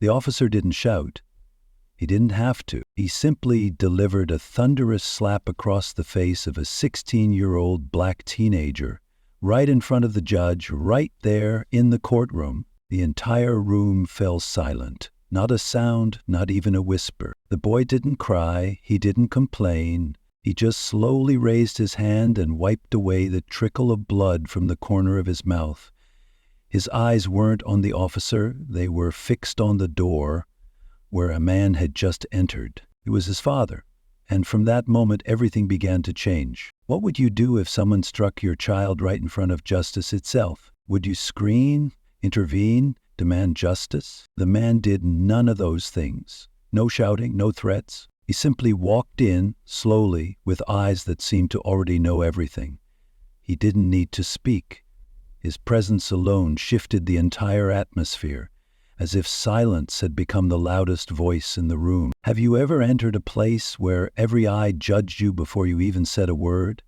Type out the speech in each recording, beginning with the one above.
The officer didn't shout. He didn't have to. He simply delivered a thunderous slap across the face of a 16-year-old black teenager, right in front of the judge, right there in the courtroom. The entire room fell silent. Not a sound, not even a whisper. The boy didn't cry. He didn't complain. He just slowly raised his hand and wiped away the trickle of blood from the corner of his mouth. His eyes weren't on the officer. They were fixed on the door where a man had just entered. It was his father. And from that moment, everything began to change. What would you do if someone struck your child right in front of justice itself? Would you scream, intervene, demand justice? The man did none of those things. No shouting, no threats. He simply walked in, slowly, with eyes that seemed to already know everything. He didn't need to speak. His presence alone shifted the entire atmosphere, as if silence had become the loudest voice in the room. Have you ever entered a place where every eye judged you before you even said a word?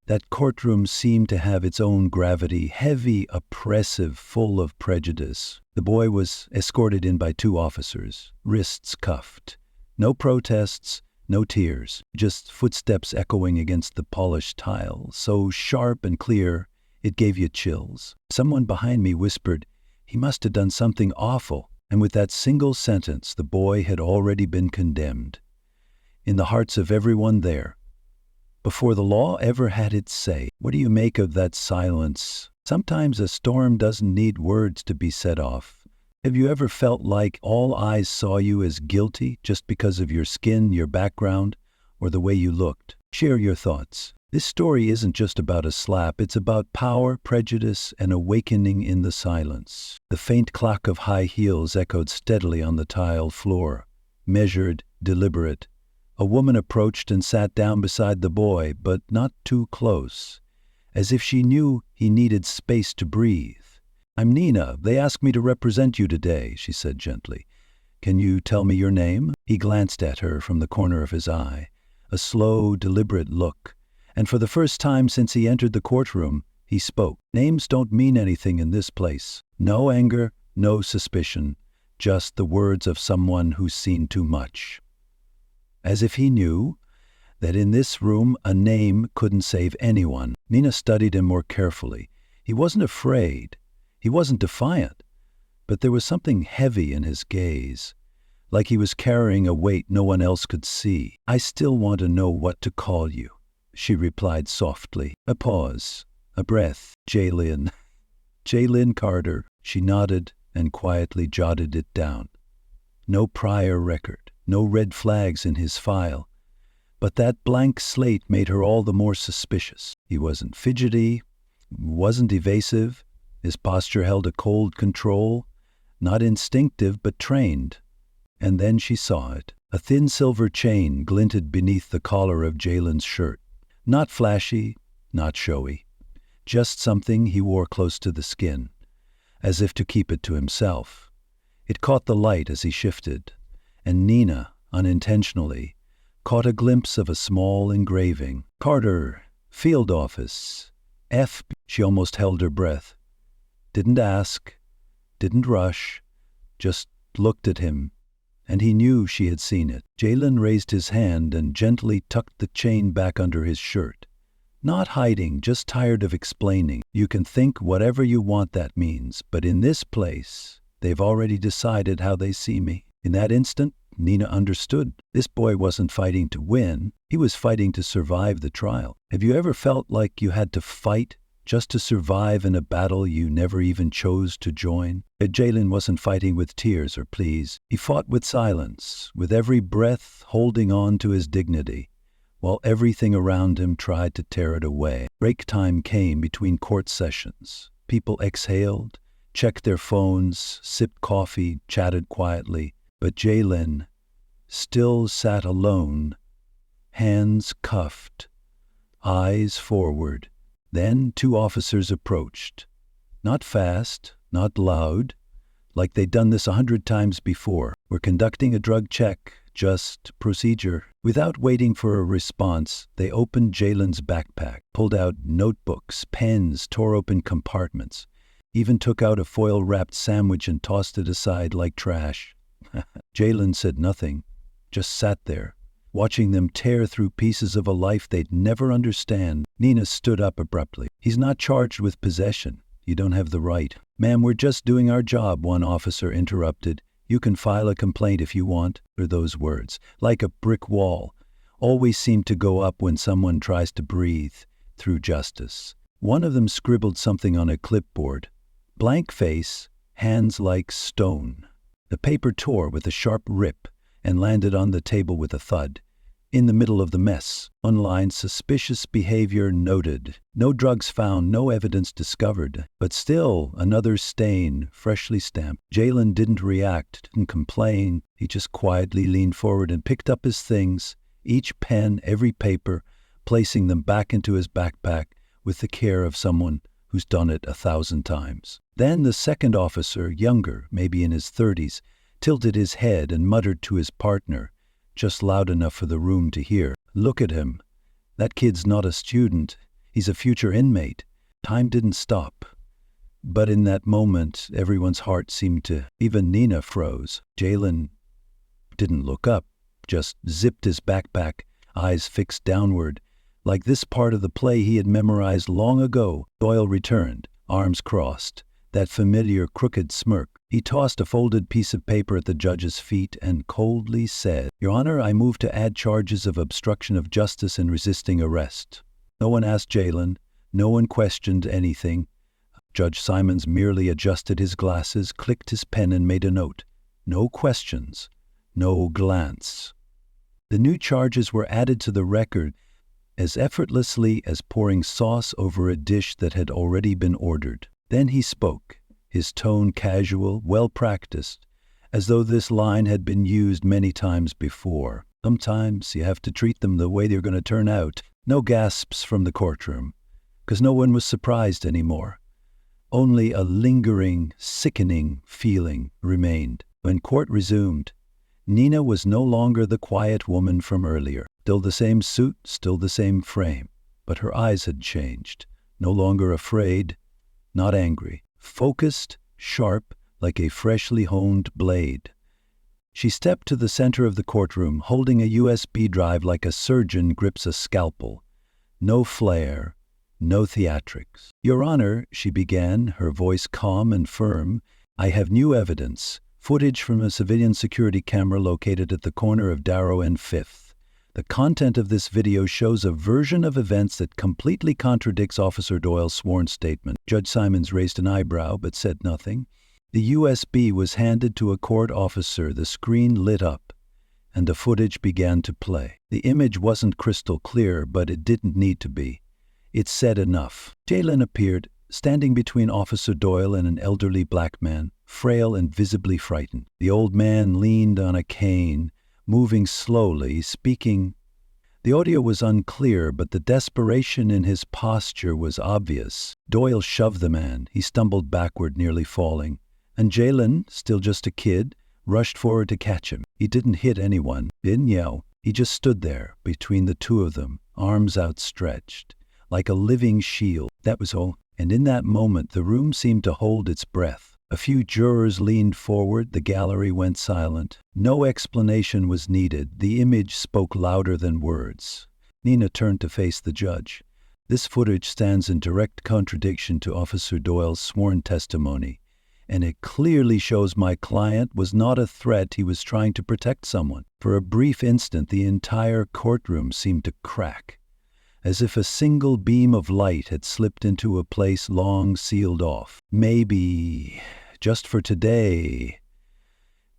That courtroom seemed to have its own gravity, heavy, oppressive, full of prejudice. The boy was escorted in by 2 officers, wrists cuffed. No protests, no tears, just footsteps echoing against the polished tile, so sharp and clear it gave you chills. Someone behind me whispered, "He must have done something awful." And with that single sentence, the boy had already been condemned. In the hearts of everyone there, before the law ever had its say. What do you make of that silence? Sometimes a storm doesn't need words to be set off. Have you ever felt like all eyes saw you as guilty just because of your skin, your background, or the way you looked? Share your thoughts. This story isn't just about a slap, it's about power, prejudice, and awakening in the silence. The faint clack of high heels echoed steadily on the tile floor. Measured, deliberate. A woman approached and sat down beside the boy, but not too close, as if she knew he needed space to breathe. "I'm Nina. They asked me to represent you today," she said gently. "Can you tell me your name?" He glanced at her from the corner of his eye, a slow, deliberate look. And for the first time since he entered the courtroom, he spoke. "Names don't mean anything in this place. No anger, no suspicion, just the words of someone who's seen too much." As if he knew that in this room a name couldn't save anyone. Nina studied him more carefully. He wasn't afraid. He wasn't defiant. But there was something heavy in his gaze, like he was carrying a weight no one else could see. "I still want to know what to call you," she replied softly. A pause, a breath. "Jaylen. Jaylen Carter." She nodded and quietly jotted it down. No prior record, no red flags in his file. But that blank slate made her all the more suspicious. He wasn't fidgety, wasn't evasive. His posture held a cold control, not instinctive but trained. And then she saw it. A thin silver chain glinted beneath the collar of Jaylen's shirt. Not flashy, not showy. Just something he wore close to the skin, as if to keep it to himself. It caught the light as he shifted, and Nina, unintentionally, caught a glimpse of a small engraving. "Carter, Field Office, F." She almost held her breath. Didn't ask, didn't rush, just looked at him, and he knew she had seen it. Jaylen raised his hand and gently tucked the chain back under his shirt. Not hiding, just tired of explaining. "You can think whatever you want that means, but in this place, they've already decided how they see me." In that instant, Nina understood. This boy wasn't fighting to win. He was fighting to survive the trial. Have you ever felt like you had to fight just to survive in a battle you never even chose to join? Jaylen wasn't fighting with tears or pleas. He fought with silence, with every breath holding on to his dignity, while everything around him tried to tear it away. Break time came between court sessions. People exhaled, checked their phones, sipped coffee, chatted quietly. But Jaylen still sat alone, hands cuffed, eyes forward. Then 2 officers approached. Not fast, not loud, like they'd done this 100 times before. "We're conducting a drug check, just procedure." Without waiting for a response, they opened Jaylen's backpack, pulled out notebooks, pens, tore open compartments, even took out a foil-wrapped sandwich and tossed it aside like trash. Jaylen said nothing, just sat there, watching them tear through pieces of a life they'd never understand. Nina stood up abruptly. "He's not charged with possession. You don't have the right." "Ma'am, we're just doing our job," one officer interrupted. "You can file a complaint if you want." Or those words, like a brick wall, always seem to go up when someone tries to breathe through justice. One of them scribbled something on a clipboard. Blank face, hands like stone. The paper tore with a sharp rip and landed on the table with a thud. In the middle of the mess, online suspicious behavior noted. No drugs found, no evidence discovered. But still, another stain, freshly stamped. Jaylen didn't react, didn't complain. He just quietly leaned forward and picked up his things, each pen, every paper, placing them back into his backpack with the care of someone who's done it 1,000 times. Then the second officer, younger, maybe in his 30s, tilted his head and muttered to his partner, just loud enough for the room to hear, "Look at him. That kid's not a student. He's a future inmate." Time didn't stop. But in that moment, everyone's heart seemed to, even Nina froze. Jaylen didn't look up, just zipped his backpack, eyes fixed downward. Like this part of the play he had memorized long ago. Doyle returned, arms crossed, that familiar crooked smirk. He tossed a folded piece of paper at the judge's feet and coldly said, "Your Honor, I move to add charges of obstruction of justice and resisting arrest." No one asked Jaylen. No one questioned anything. Judge Simons merely adjusted his glasses, clicked his pen, and made a note. No questions. No glance. The new charges were added to the record as effortlessly as pouring sauce over a dish that had already been ordered. Then he spoke, his tone casual, well-practiced, as though this line had been used many times before. Sometimes you have to treat them the way they're going to turn out. No gasps from the courtroom, because no one was surprised anymore. Only a lingering, sickening feeling remained. When court resumed, Nina was no longer the quiet woman from earlier. Still the same suit, still the same frame. But her eyes had changed. No longer afraid, not angry. Focused, sharp, like a freshly honed blade. She stepped to the center of the courtroom, holding a USB drive like a surgeon grips a scalpel. No flair, no theatrics. "Your Honor," she began, her voice calm and firm, "I have new evidence. Footage from a civilian security camera located at the corner of Darrow and 5th. The content of this video shows a version of events that completely contradicts Officer Doyle's sworn statement." Judge Simons raised an eyebrow but said nothing. The USB was handed to a court officer, the screen lit up, and the footage began to play. The image wasn't crystal clear, but it didn't need to be. It said enough. Jaylen appeared, standing between Officer Doyle and an elderly black man, frail and visibly frightened. The old man leaned on a cane, moving slowly, speaking. The audio was unclear, but the desperation in his posture was obvious. Doyle shoved the man. He stumbled backward, nearly falling. And Jaylen, still just a kid, rushed forward to catch him. He didn't hit anyone, didn't yell. He just stood there, between the two of them, arms outstretched, like a living shield. That was all. And in that moment, the room seemed to hold its breath. A few jurors leaned forward. The gallery went silent. No explanation was needed. The image spoke louder than words. Nina turned to face the judge. "This footage stands in direct contradiction to Officer Doyle's sworn testimony, and it clearly shows my client was not a threat. He was trying to protect someone." For a brief instant, the entire courtroom seemed to crack, as if a single beam of light had slipped into a place long sealed off. Maybe, just for today,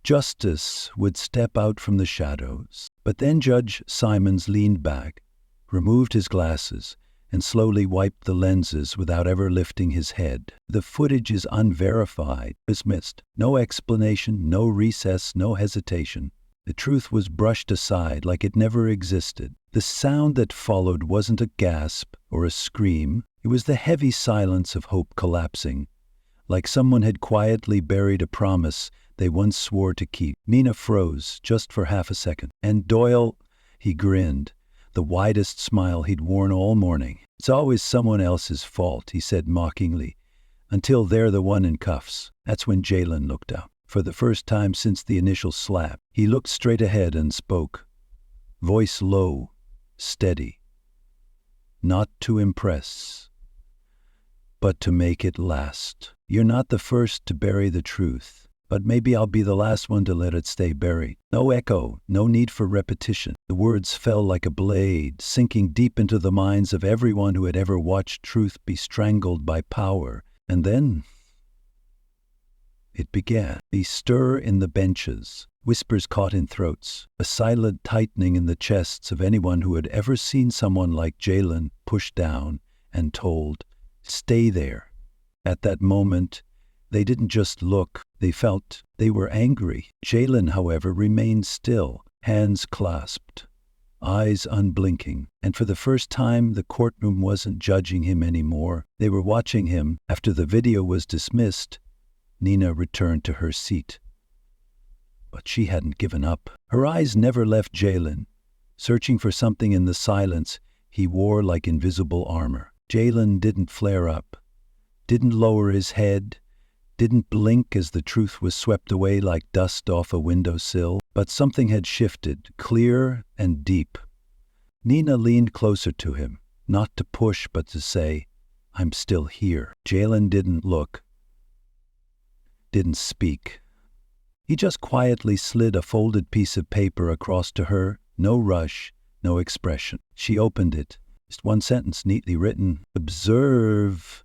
justice would step out from the shadows. But then Judge Simons leaned back, removed his glasses, and slowly wiped the lenses without ever lifting his head. "The footage is unverified, dismissed. No explanation, no recess, no hesitation. The truth was brushed aside like it never existed." The sound that followed wasn't a gasp or a scream. It was the heavy silence of hope collapsing, like someone had quietly buried a promise they once swore to keep. Nina froze just for half a second. "And Doyle," he grinned, the widest smile he'd worn all morning. "It's always someone else's fault," he said mockingly, "until they're the one in cuffs." That's when Jaylen looked out. For the first time since the initial slap, he looked straight ahead and spoke. Voice low, steady. Not to impress, but to make it last. You're not the first to bury the truth, but maybe I'll be the last one to let it stay buried. No echo, no need for repetition. The words fell like a blade, sinking deep into the minds of everyone who had ever watched truth be strangled by power. And then it began. A stir in the benches, whispers caught in throats, a silent tightening in the chests of anyone who had ever seen someone like Jaylen pushed down and told, "Stay there." At that moment, they didn't just look, they felt. They were angry. Jaylen, however, remained still, hands clasped, eyes unblinking. And for the first time, the courtroom wasn't judging him anymore. They were watching him. After the video was dismissed, Nina returned to her seat. But she hadn't given up. Her eyes never left Jaylen, searching for something in the silence he wore like invisible armor. Jaylen didn't flare up, didn't lower his head, didn't blink as the truth was swept away like dust off a windowsill. But something had shifted, clear and deep. Nina leaned closer to him, not to push but to say, "I'm still here." Jaylen didn't look, didn't speak. He just quietly slid a folded piece of paper across to her, no rush, no expression. She opened it. Just one sentence neatly written. Observe.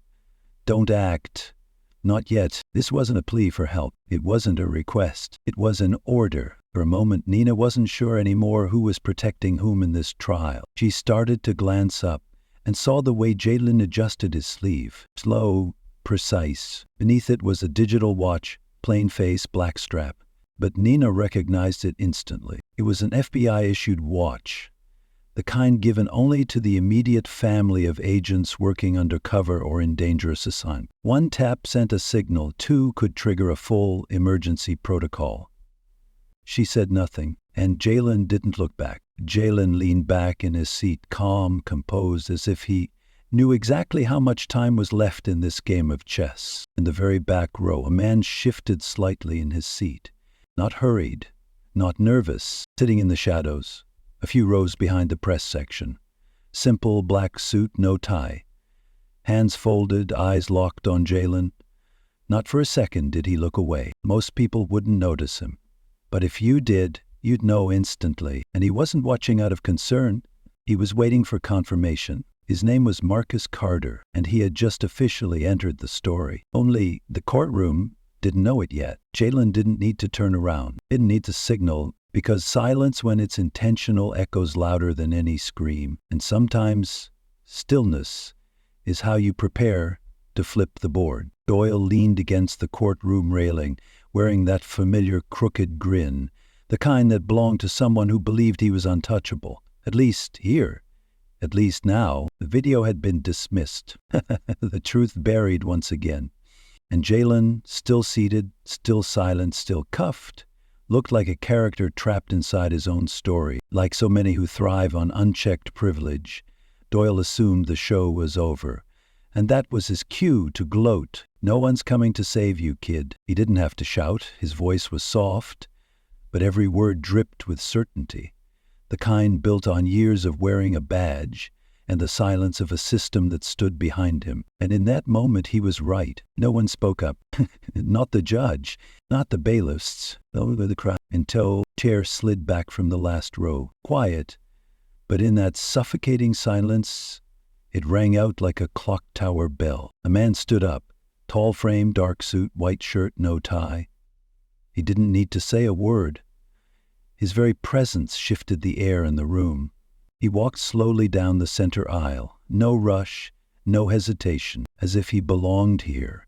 Don't act. Not yet. This wasn't a plea for help. It wasn't a request. It was an order. For a moment, Nina wasn't sure anymore who was protecting whom in this trial. She started to glance up and saw the way Jaylen adjusted his sleeve. Slow, precise. Beneath it was a digital watch, plain face, black strap. But Nina recognized it instantly. It was an FBI-issued watch, the kind given only to the immediate family of agents working undercover or in dangerous assignment. One tap sent a signal, two could trigger a full emergency protocol. She said nothing, and Jaylen didn't look back. Jaylen leaned back in his seat, calm, composed, as if he knew exactly how much time was left in this game of chess. In the very back row, a man shifted slightly in his seat, not hurried, not nervous, sitting in the shadows, a few rows behind the press section. Simple black suit, no tie. Hands folded, eyes locked on Jaylen. Not for a second did he look away. Most people wouldn't notice him. But if you did, you'd know instantly. And he wasn't watching out of concern. He was waiting for confirmation. His name was Marcus Carter, and he had just officially entered the story. Only the courtroom didn't know it yet. Jaylen didn't need to turn around, didn't need to signal, because silence when it's intentional echoes louder than any scream. And sometimes stillness is how you prepare to flip the board. Doyle leaned against the courtroom railing, wearing that familiar crooked grin, the kind that belonged to someone who believed he was untouchable. At least here. At least now. The video had been dismissed. The truth buried once again. And Jaylen, still seated, still silent, still cuffed, looked like a character trapped inside his own story. Like so many who thrive on unchecked privilege, Doyle assumed the show was over. And that was his cue to gloat. "No one's coming to save you, kid." He didn't have to shout. His voice was soft, but every word dripped with certainty, the kind built on years of wearing a badge and the silence of a system that stood behind him. And in that moment, he was right. No one spoke up. Not the judge, not the bailiffs, over the crowd, until chair slid back from the last row. Quiet, but in that suffocating silence, it rang out like a clock tower bell. A man stood up, tall frame, dark suit, white shirt, no tie. He didn't need to say a word. His very presence shifted the air in the room. He walked slowly down the center aisle, no rush, no hesitation, as if he belonged here,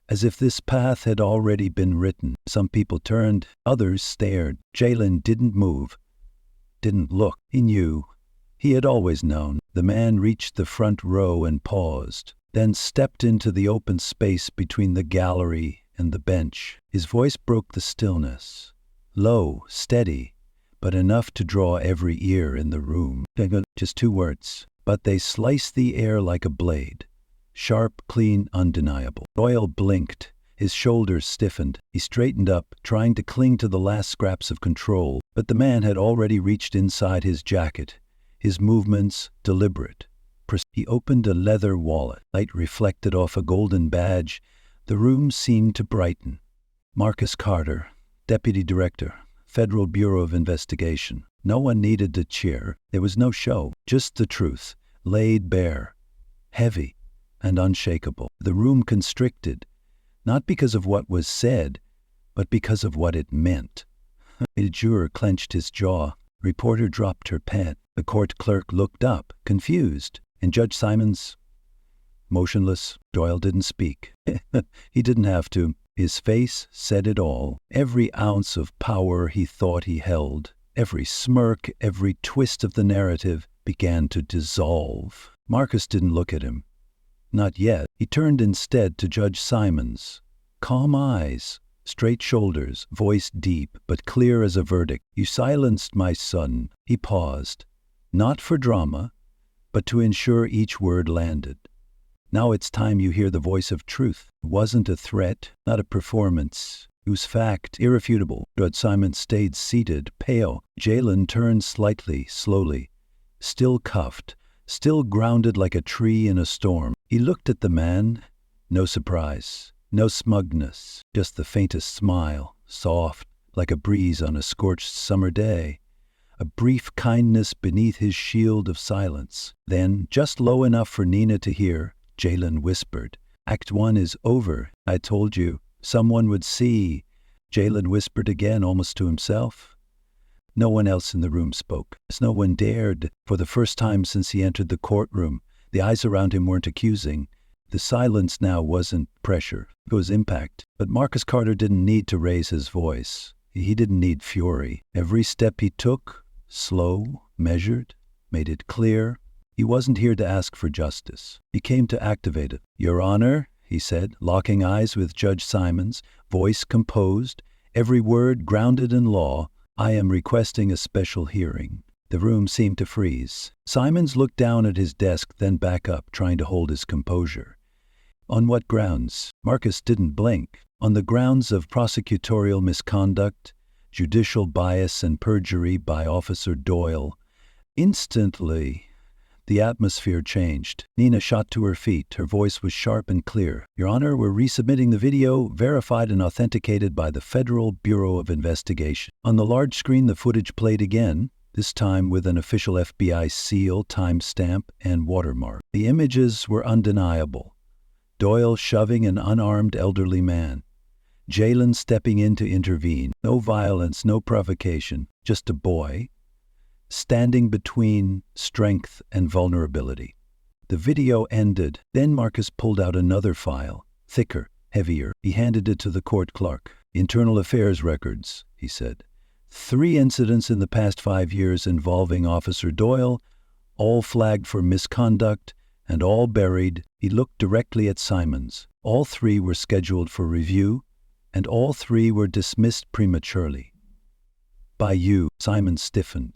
as if this path had already been written. Some people turned, others stared. Jaylen didn't move, didn't look. He knew. He had always known. The man reached the front row and paused, then stepped into the open space between the gallery and the bench. His voice broke the stillness, low, steady, but enough to draw every ear in the room. Just 2 words, but they sliced the air like a blade. Sharp, clean, undeniable. Doyle blinked, His shoulders stiffened. He straightened up, trying to cling to the last scraps of control, but the man had already reached inside his jacket, his movements deliberate. He opened a leather wallet. Light reflected off a golden badge. The room seemed to brighten. Marcus Carter, Deputy Director, Federal Bureau of Investigation. No one needed to cheer. There was no show, just the truth, laid bare, heavy and unshakable. The room constricted, not because of what was said, but because of what it meant. A juror clenched his jaw. Reporter dropped her pen. The court clerk looked up, confused, and Judge Simons, motionless. Doyle didn't speak. He didn't have to. His face said it all. Every ounce of power he thought he held, every smirk, every twist of the narrative began to dissolve. Marcus didn't look at him. Not yet. He turned instead to Judge Simons. Calm eyes, straight shoulders, voice deep but clear as a verdict. You silenced my son. He paused. Not for drama, but to ensure each word landed. Now it's time you hear the voice of truth. It wasn't a threat, not a performance. It was fact, irrefutable. Judge Simons stayed seated, pale. Jaylen turned slightly, slowly, still cuffed, still grounded like a tree in a storm. He looked at the man. No surprise, no smugness, just the faintest smile, soft, like a breeze on a scorched summer day. A brief kindness beneath his shield of silence. Then, just low enough for Nina to hear, Jaylen whispered, Act 1 is over. I told you. Someone would see. Jaylen whispered again, almost to himself. No one else in the room spoke. No one dared. For the first time since he entered the courtroom, the eyes around him weren't accusing. The silence now wasn't pressure. It was impact. But Marcus Carter didn't need to raise his voice. He didn't need fury. Every step he took, slow, measured, made it clear. He wasn't here to ask for justice. He came to activate it. Your Honor, he said, locking eyes with Judge Simons, voice composed, every word grounded in law, I am requesting a special hearing. The room seemed to freeze. Simons looked down at his desk, then back up, trying to hold his composure. On what grounds? Marcus didn't blink. On the grounds of prosecutorial misconduct, judicial bias and perjury by Officer Doyle. Instantly, the atmosphere changed. Nina shot to her feet. Her voice was sharp and clear. Your Honor, we're resubmitting the video, verified and authenticated by the Federal Bureau of Investigation. On the large screen, the footage played again, this time with an official FBI seal, timestamp, and watermark. The images were undeniable. Doyle shoving an unarmed elderly man. Jaylen stepping in to intervene. No violence, no provocation, just a boy standing between strength and vulnerability. The video ended. Then Marcus pulled out another file, thicker, heavier. He handed it to the court clerk. Internal affairs records, he said. 3 incidents in the past 5 years involving Officer Doyle, all flagged for misconduct and all buried. He looked directly at Simons. All 3 were scheduled for review, and all 3 were dismissed prematurely. By you. Simons stiffened.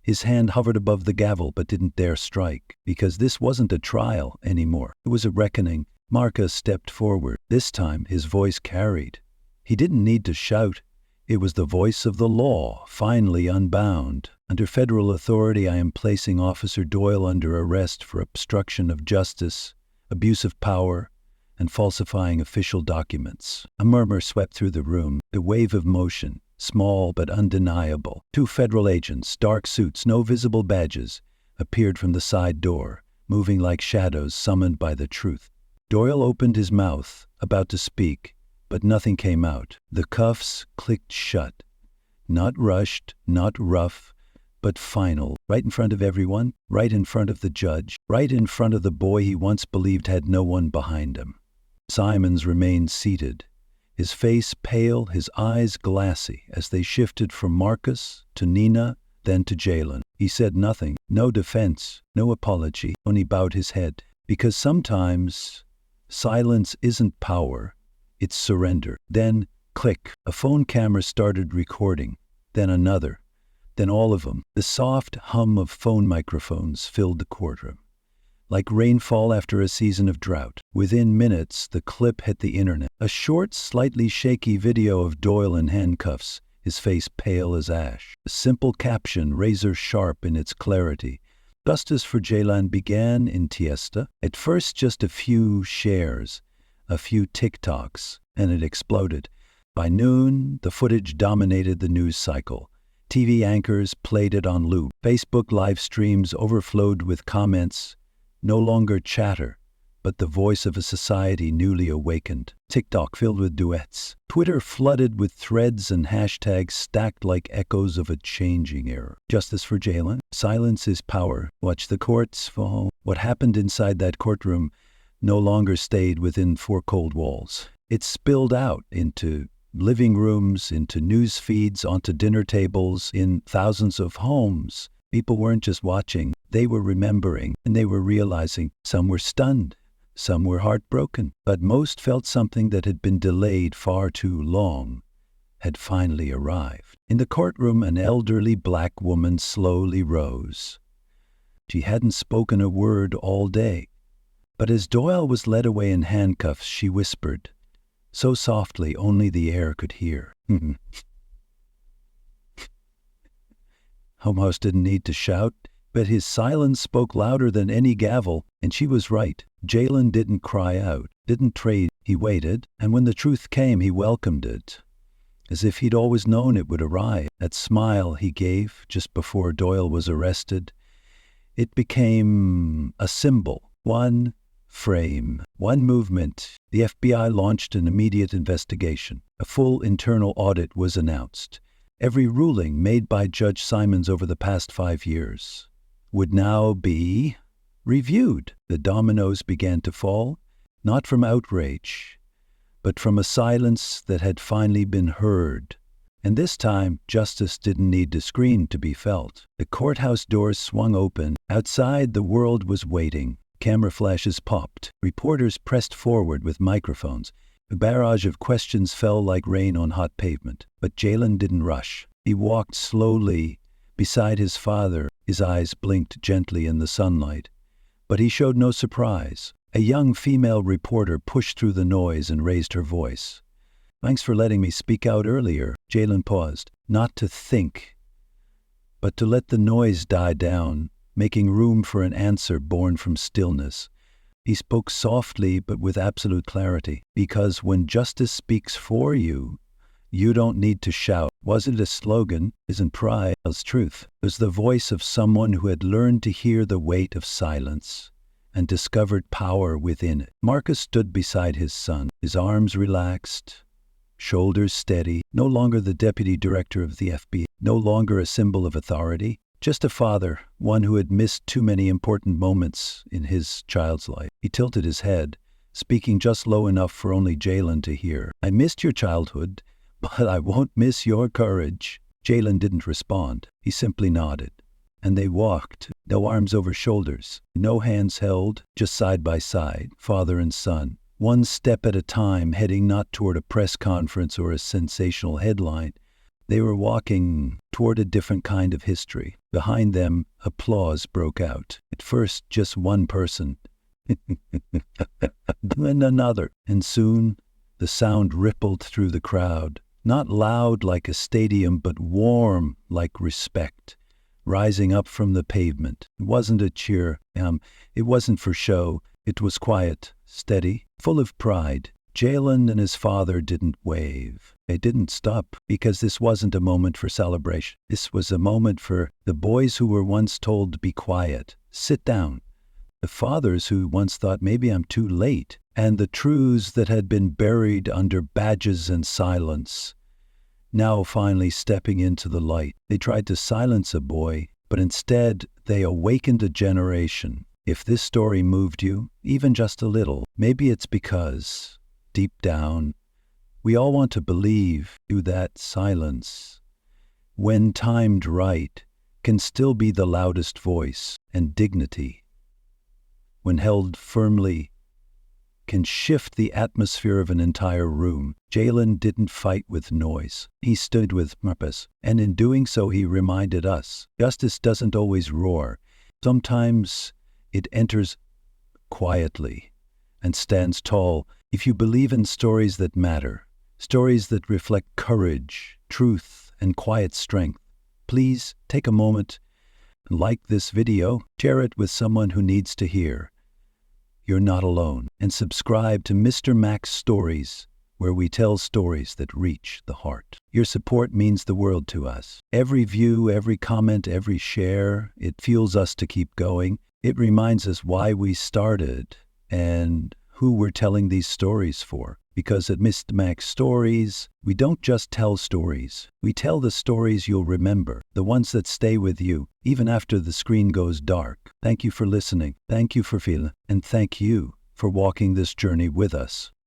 His hand hovered above the gavel but didn't dare strike, because this wasn't a trial anymore. It was a reckoning. Marcus stepped forward. This time his voice carried. He didn't need to shout. It was the voice of the law, finally unbound. Under federal authority, I am placing Officer Doyle under arrest for obstruction of justice, abuse of power, and falsifying official documents. A murmur swept through the room, a wave of motion. Small but undeniable. 2 federal agents, dark suits, no visible badges, appeared from the side door, moving like shadows summoned by the truth. Doyle opened his mouth, about to speak, but nothing came out. The cuffs clicked shut. Not rushed, not rough, but final. Right in front of everyone, right in front of the judge, right in front of the boy he once believed had no one behind him. Simons remained seated. His face pale, his eyes glassy, as they shifted from Marcus to Nina, then to Jaylen. He said nothing, no defense, no apology, only bowed his head. Because sometimes silence isn't power, it's surrender. Then, click, a phone camera started recording, then another, then all of them. The soft hum of phone microphones filled the courtroom. like rainfall after a season of drought. Within minutes, the clip hit the internet. A short, slightly shaky video of Doyle in handcuffs, his face pale as ash. A simple caption, razor sharp in its clarity. Justice for Jaylen began in Tiesta. At first, just a few shares, a few TikToks, and it exploded. By noon, the footage dominated the news cycle. TV anchors played it on loop. Facebook live streams overflowed with comments, no longer chatter, but the voice of a society newly awakened. TikTok filled with duets. Twitter flooded with threads and hashtags stacked like echoes of a changing era. Justice for Jaylen. Silence is power. Watch the courts fall. What happened inside that courtroom no longer stayed within four cold walls. It spilled out into living rooms, into news feeds, onto dinner tables, in thousands of homes. People weren't just watching, they were remembering, and they were realizing. Some were stunned, some were heartbroken, but most felt something that had been delayed far too long had finally arrived. In the courtroom, an elderly black woman slowly rose. She hadn't spoken a word all day, but as Doyle was led away in handcuffs, she whispered, so softly only the air could hear. Almost didn't need to shout, but his silence spoke louder than any gavel, and she was right. Jaylen didn't cry out, didn't trade. He waited, and when the truth came, he welcomed it, as if he'd always known it would arrive. That smile he gave just before Doyle was arrested, it became a symbol, one frame, one movement. The FBI launched an immediate investigation. A full internal audit was announced. Every ruling made by Judge Simons over the past 5 years would now be reviewed. The dominoes began to fall, not from outrage, but from a silence that had finally been heard. And this time, justice didn't need to scream to be felt. The courthouse doors swung open. Outside, the world was waiting. Camera flashes popped. Reporters pressed forward with microphones. A barrage of questions fell like rain on hot pavement. But Jaylen didn't rush. He walked slowly beside his father. His eyes blinked gently in the sunlight. But he showed no surprise. A young female reporter pushed through the noise and raised her voice. Thanks for letting me speak out earlier. Jaylen paused, not to think, but to let the noise die down, making room for an answer born from stillness. He spoke softly but with absolute clarity, because when justice speaks for you, you don't need to shout. Wasn't a slogan, isn't pride, it's truth. It was the voice of someone who had learned to hear the weight of silence and discovered power within it. Marcus stood beside his son, his arms relaxed, shoulders steady, no longer the deputy director of the FBI, no longer a symbol of authority, just a father, one who had missed too many important moments in his child's life. He tilted his head, speaking just low enough for only Jaylen to hear. I missed your childhood, but I won't miss your courage. Jaylen didn't respond. He simply nodded. And they walked, no arms over shoulders, no hands held, just side by side, father and son. One step at a time, heading not toward a press conference or a sensational headline. They were walking toward a different kind of history. Behind them, applause broke out. At first, just one person, then another. And soon, the sound rippled through the crowd. Not loud like a stadium, but warm like respect, rising up from the pavement. It wasn't a cheer. It wasn't for show. It was quiet, steady, full of pride. Jaylen and his father didn't wave. They didn't stop, because this wasn't a moment for celebration. This was a moment for the boys who were once told to be quiet, sit down, the fathers who once thought maybe I'm too late, and the truths that had been buried under badges and silence, now finally stepping into the light. They tried to silence a boy, but instead they awakened a generation. If this story moved you, even just a little, maybe it's because, deep down, we all want to believe that silence, when timed right, can still be the loudest voice, and dignity, when held firmly, can shift the atmosphere of an entire room. Jaylen didn't fight with noise. He stood with purpose, and in doing so he reminded us, justice doesn't always roar. Sometimes it enters quietly, and stands tall. If you believe in stories that matter, stories that reflect courage, truth, and quiet strength, please take a moment, like this video, share it with someone who needs to hear. You're not alone. And subscribe to Mr. Mac's Stories, where we tell stories that reach the heart. Your support means the world to us. Every view, every comment, every share, it fuels us to keep going. It reminds us why we started and who we're telling these stories for. Because at Mr. Mac's Stories, we don't just tell stories. We tell the stories you'll remember, the ones that stay with you, even after the screen goes dark. Thank you for listening. Thank you for feeling. And thank you for walking this journey with us.